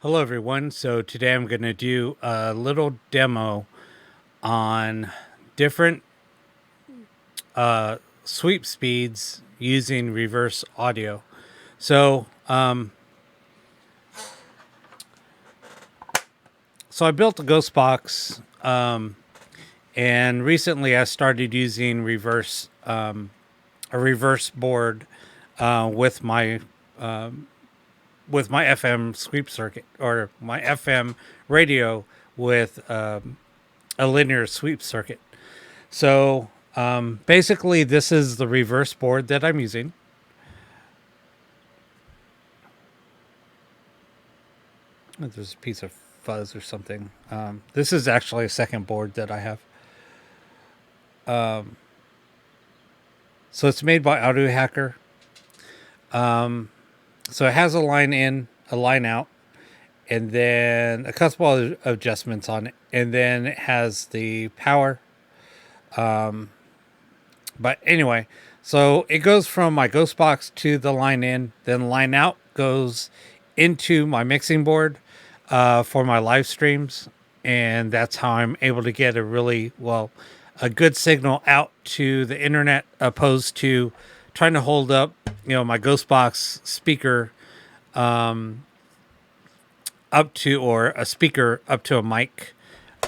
Hello, everyone. So today I'm going to do a little demo on different sweep speeds using reverse audio. So, so I built a ghost box, and recently I started using a reverse board with my FM sweep circuit or my FM radio with a linear sweep circuit. So basically, this is the reverse board that I'm using. There's a piece of fuzz or something. This is actually a second board that I have. So it's made by Audio Hacker. So it has a line in, a line out, and then a couple of adjustments on it. And then it has the power. But anyway, so it goes from my ghost box to the line in, then line out goes into my mixing board for my live streams. And that's how I'm able to get a good signal out to the internet, opposed to trying to hold up, my ghost box speaker up to, or a speaker up to a mic.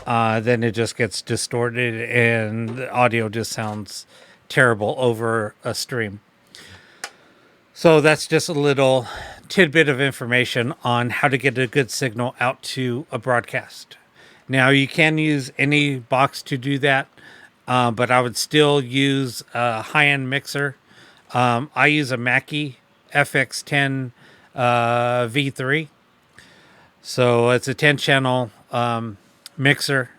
Then it just gets distorted and the audio just sounds terrible over a stream. So that's just a little tidbit of information on how to get a good signal out to a broadcast. Now, you can use any box to do that, but I would still use a high-end mixer. I use a Mackie FX10 V3. So it's a 10-channel mixer.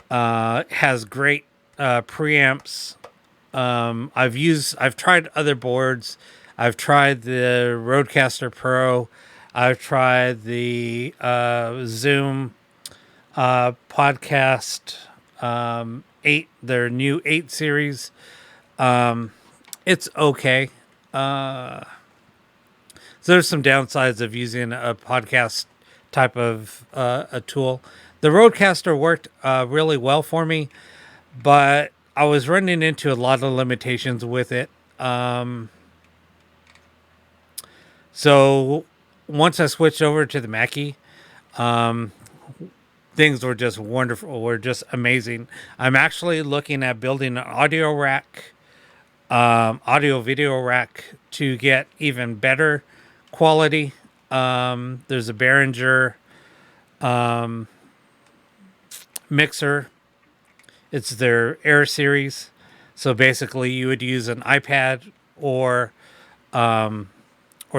Has great preamps. I've tried other boards. I've tried the Rodecaster Pro. I've tried the Zoom Podcast 8, their new 8 series. It's okay. So there's some downsides of using a podcast type of a tool. The Rodecaster worked really well for me, but I was running into a lot of limitations with it. So once I switched over to the Mackie, things were just wonderful, were just amazing. I'm actually looking at building an audio rack, audio video rack to get even better quality. There's a Behringer mixer. It's their Air series. So basically you would use an iPad or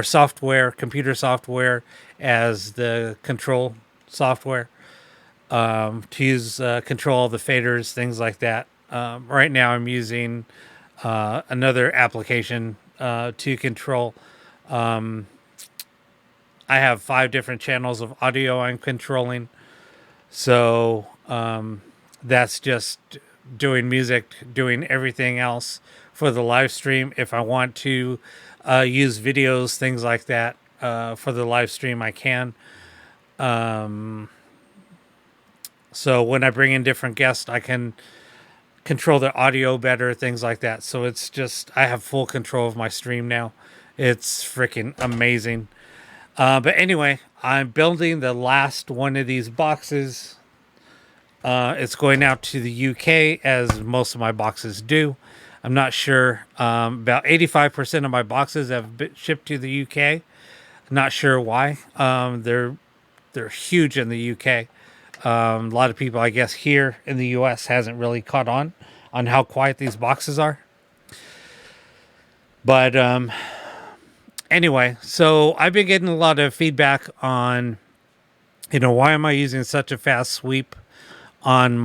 software, computer software as the control software, to use control the faders, things like that. Right now I'm using another application to control. I have 5 different channels of audio I'm controlling. So that's just doing music, doing everything else for the live stream. If I want to use videos, things like that, for the live stream, I can. So when I bring in different guests, I can control the audio better, things like that. So it's just, I have full control of my stream now. It's freaking amazing. But anyway, I'm building the last one of these boxes. It's going out to the UK, as most of my boxes do. I'm not sure. About 85% of my boxes have been shipped to the UK. Not sure why. They're huge in the UK. A lot of people, I guess, here in the US hasn't really caught on how quiet these boxes are. But anyway, so I've been getting a lot of feedback on, why am I using such a fast sweep on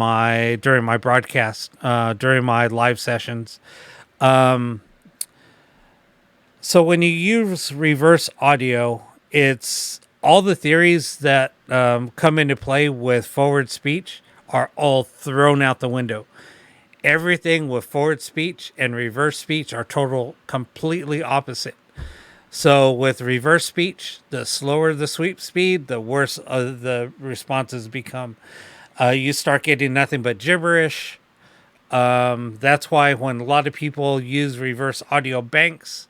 during my broadcast, during my live sessions. So when you use reverse audio, it's all the theories that come into play with forward speech are all thrown out the window. Everything with forward speech and reverse speech are completely opposite. So with reverse speech, the slower the sweep speed, the worse the responses become. You start getting nothing but gibberish. That's why when a lot of people use reverse audio banks,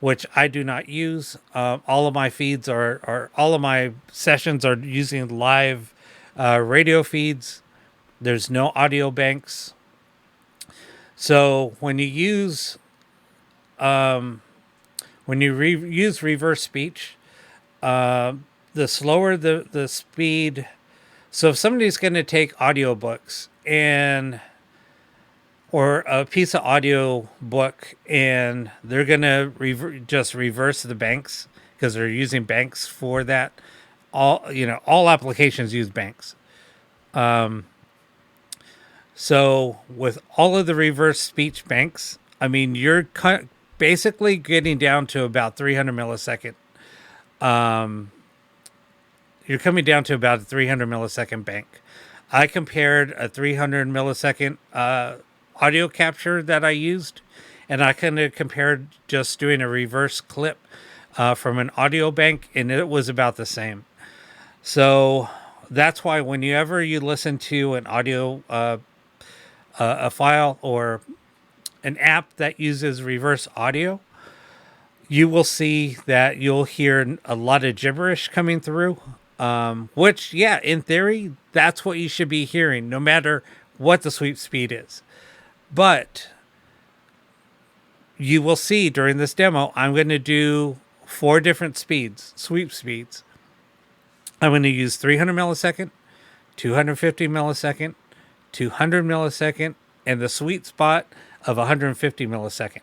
which I do not use, all of my feeds are all of my sessions are using live radio feeds. There's no audio banks. So when you use reverse speech, the slower the speed. So if somebody's going to take audiobooks and or a piece of audio book and they're going to just reverse the banks because they're using banks for that, all applications use banks. So with all of the reverse speech banks, I mean, you're basically getting down to about 300 millisecond. You're coming down to about a 300 millisecond bank. I compared a 300 millisecond audio capture that I used, and I kind of compared just doing a reverse clip from an audio bank, and it was about the same. So that's why whenever you listen to an audio, a file or an app that uses reverse audio, you will see that you'll hear a lot of gibberish coming through. Which, yeah, in theory, that's what you should be hearing, no matter what the sweep speed is. But you will see during this demo, I'm going to do 4 different speeds, sweep speeds. I'm going to use 300 millisecond, 250 millisecond, 200 millisecond, and the sweet spot of 150 millisecond.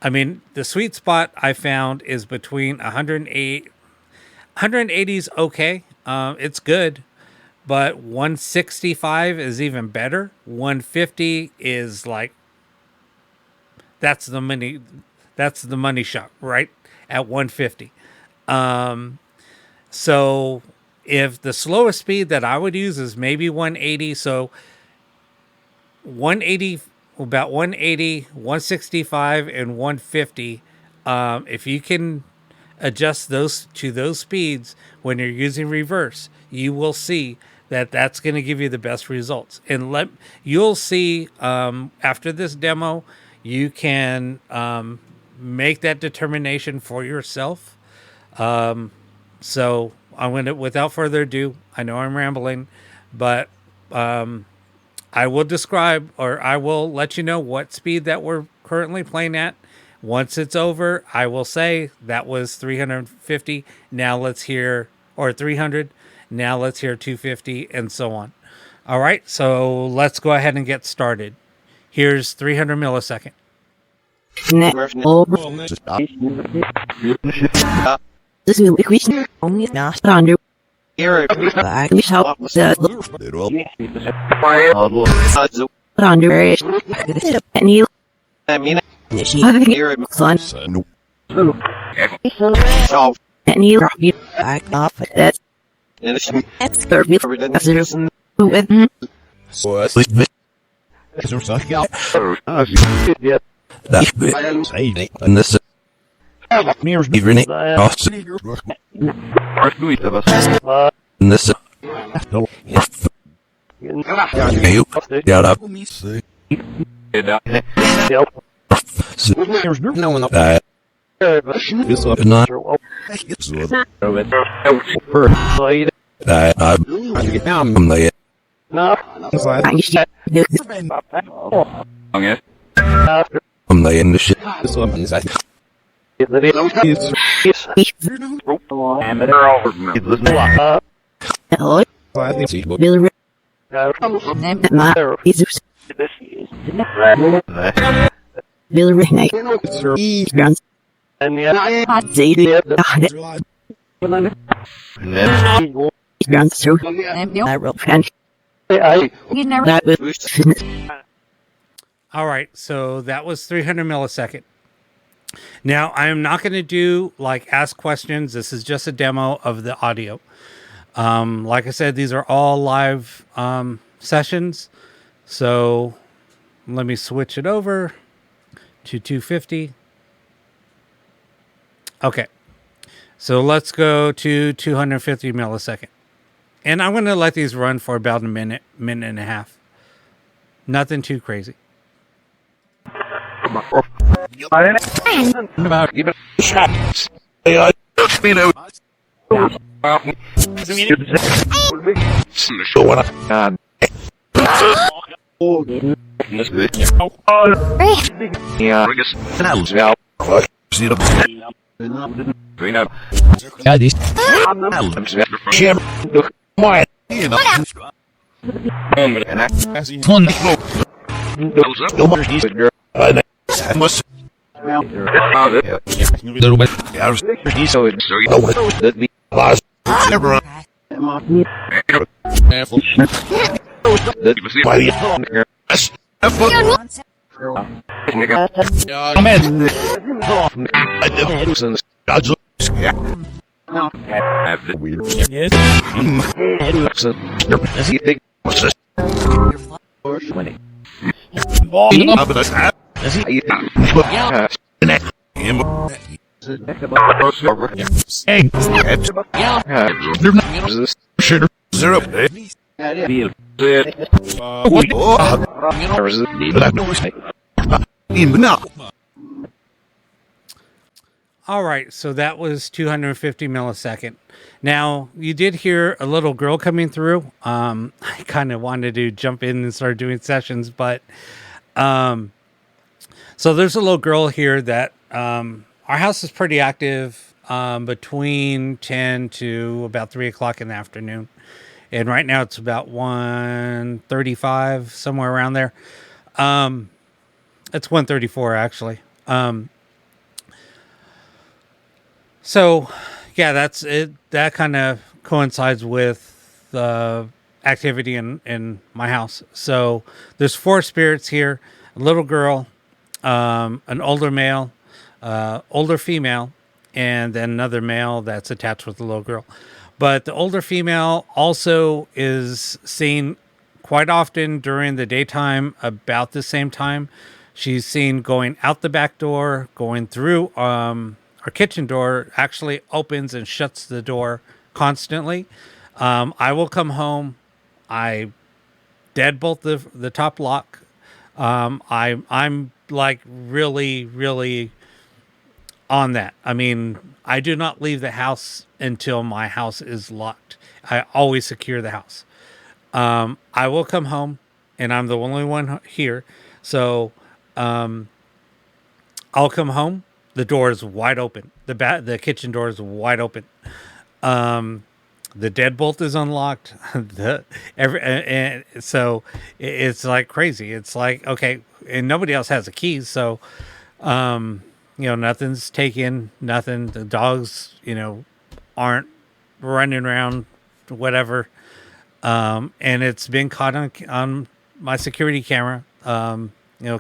I mean, the sweet spot I found is between 108. 180 is okay. It's good, but 165 is even better. 150 is like that's the money. That's the money shot right at 150. So if the slowest speed that I would use is maybe 180, so 180, about 180, 165, and 150. If you can adjust those to those speeds when you're using reverse, you will see that that's going to give you the best results. And you'll see after this demo, you can make that determination for yourself. So I'm going to, without further ado, I know I'm rambling, but I will describe, or I will let you know what speed that we're currently playing at. Once it's over, I will say that was 350. Now let's hear, or 300. Now let's hear 250 and so on. All right, so let's go ahead and get started. Here's 300 millisecond. This will increase only not under any back off that that's the All right, so that was 300 millisecond. Now, I am not going to do like ask questions. This is just a demo of the audio. Like I said, these are all live sessions. So let me switch it over to 250. Okay. So let's go to 250 millisecond. And I'm going to let these run for about a minute, minute and a half. Nothing too crazy. All right, so that was 250 millisecond. Now, you did hear a little girl coming through. I kind of wanted to jump in and start doing sessions, but so there's a little girl here that our house is pretty active between 10 to about 3 o'clock in the afternoon. And right now it's about 1:35, somewhere around there. It's 1:34 actually. So, yeah, that's it. That kind of coincides with the activity in my house. So there's 4 spirits here: a little girl, an older male, older female, and then another male that's attached with the little girl. But the older female also is seen quite often during the daytime, about the same time. She's seen going out the back door, going through our kitchen door, actually opens and shuts the door constantly. I will come home. I deadbolt the top lock. I'm like really, really on that. I mean, I do not leave the house until my house is locked. I always secure the house. I will come home, and I'm the only one here. So I'll come home. The door is wide open. The kitchen door is wide open. The deadbolt is unlocked. So it's like crazy. It's like, okay, and nobody else has the keys, so nothing's taken. Nothing. The dogs, aren't running around, whatever. And it's been caught on my security camera.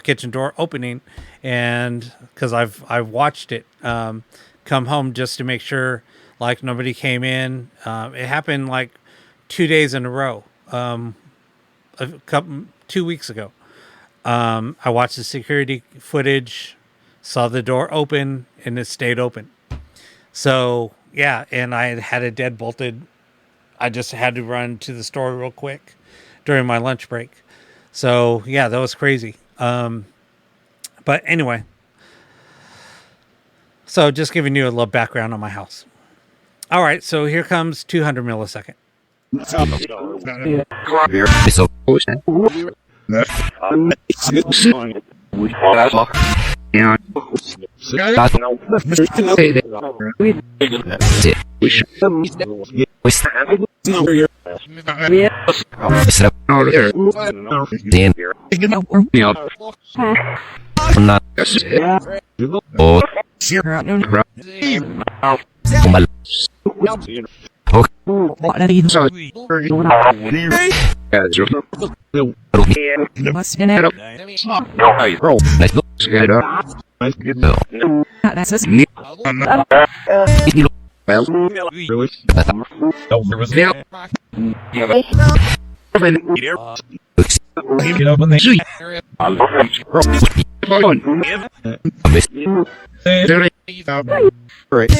Kitchen door opening, and because I've watched it come home just to make sure like nobody came in. It happened like 2 days in a row, 2 weeks ago. I watched the security footage, saw the door open, and it stayed open. So yeah, and I had it dead bolted. I just had to run to the store real quick during my lunch break. So yeah, that was crazy. But anyway, so just giving you a little background on my house. All right, so here comes 200 millisecond.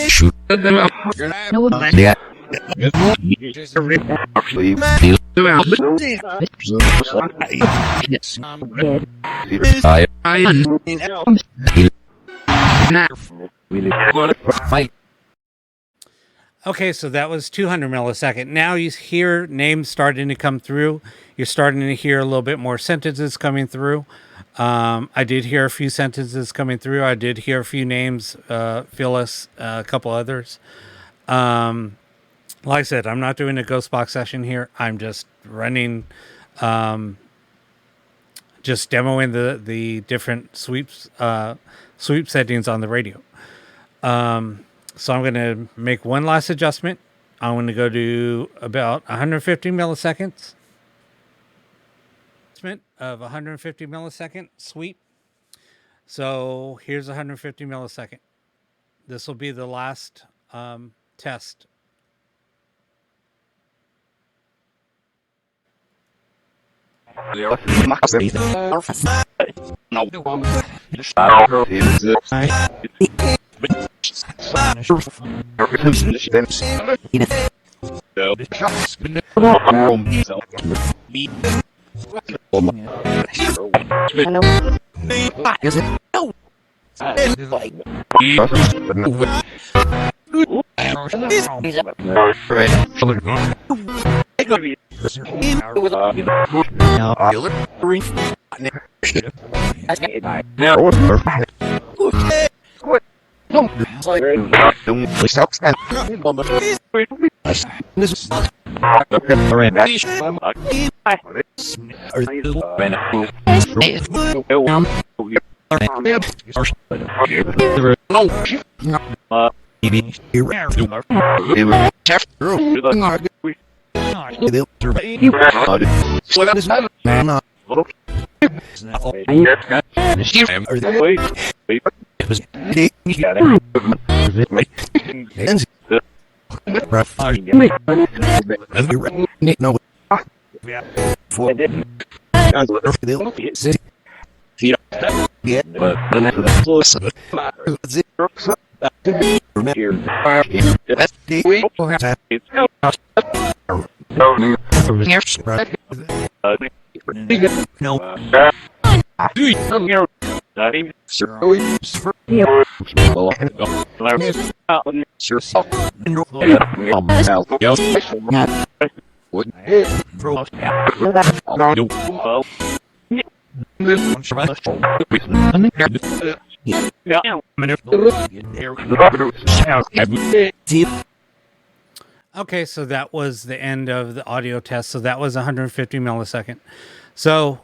Shoot. Yeah. Okay, so that was 200 millisecond. Now you hear names starting to come through. You're starting to hear a little bit more sentences coming through. I did hear a few sentences coming through. I did hear a few names, Phyllis, a couple others. Like I said, I'm not doing a ghost box session here. I'm just running, just demoing the different sweep settings on the radio. So I'm going to make one last adjustment. I'm going to go to about 150 milliseconds. Of 150 millisecond sweep. So here's 150 millisecond. This will be the last test. Okay, so that was the end of the audio test. So that was 150 millisecond. So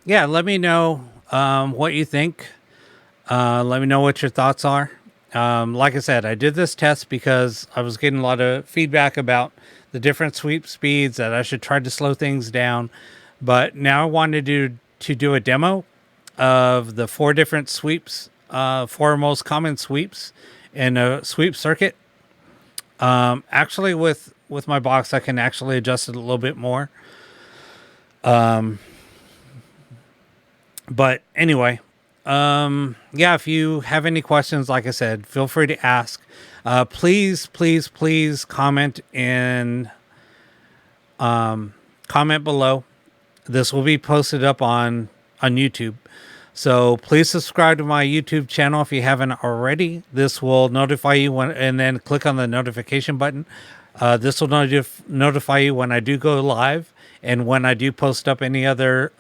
yeah, let me know what you think. Let me know what your thoughts are. Like I said, I did this test because I was getting a lot of feedback about the different sweep speeds, that I should try to slow things down. But now I wanted to do a demo of the four different sweeps, four most common sweeps in a sweep circuit. Actually, with my box, I can actually adjust it a little bit more. But anyway, yeah, if you have any questions, like I said, feel free to ask. Please comment comment below. This will be posted up on YouTube. So please subscribe to my YouTube channel if you haven't already. This will notify you when, and then click on the notification button. This will notify you when I do go live and when I do post up any other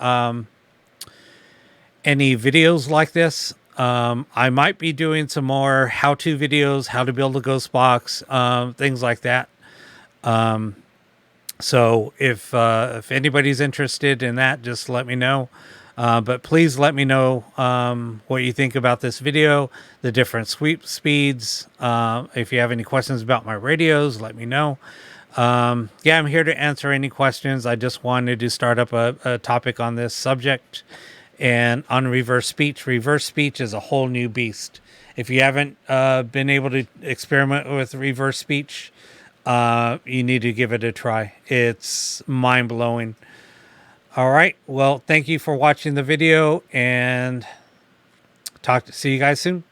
any videos like this. I might be doing some more how-to videos, how to build a ghost box, things like that. So if anybody's interested in that, just let me know. But please let me know what you think about this video, the different sweep speeds. If you have any questions about my radios, let me know. Yeah, I'm here to answer any questions. I just wanted to start up a topic on this subject. And on reverse speech. Reverse speech is a whole new beast. If you haven't been able to experiment with reverse speech, you need to give it a try. It's mind-blowing. All right. Well, thank you for watching the video, and see you guys soon.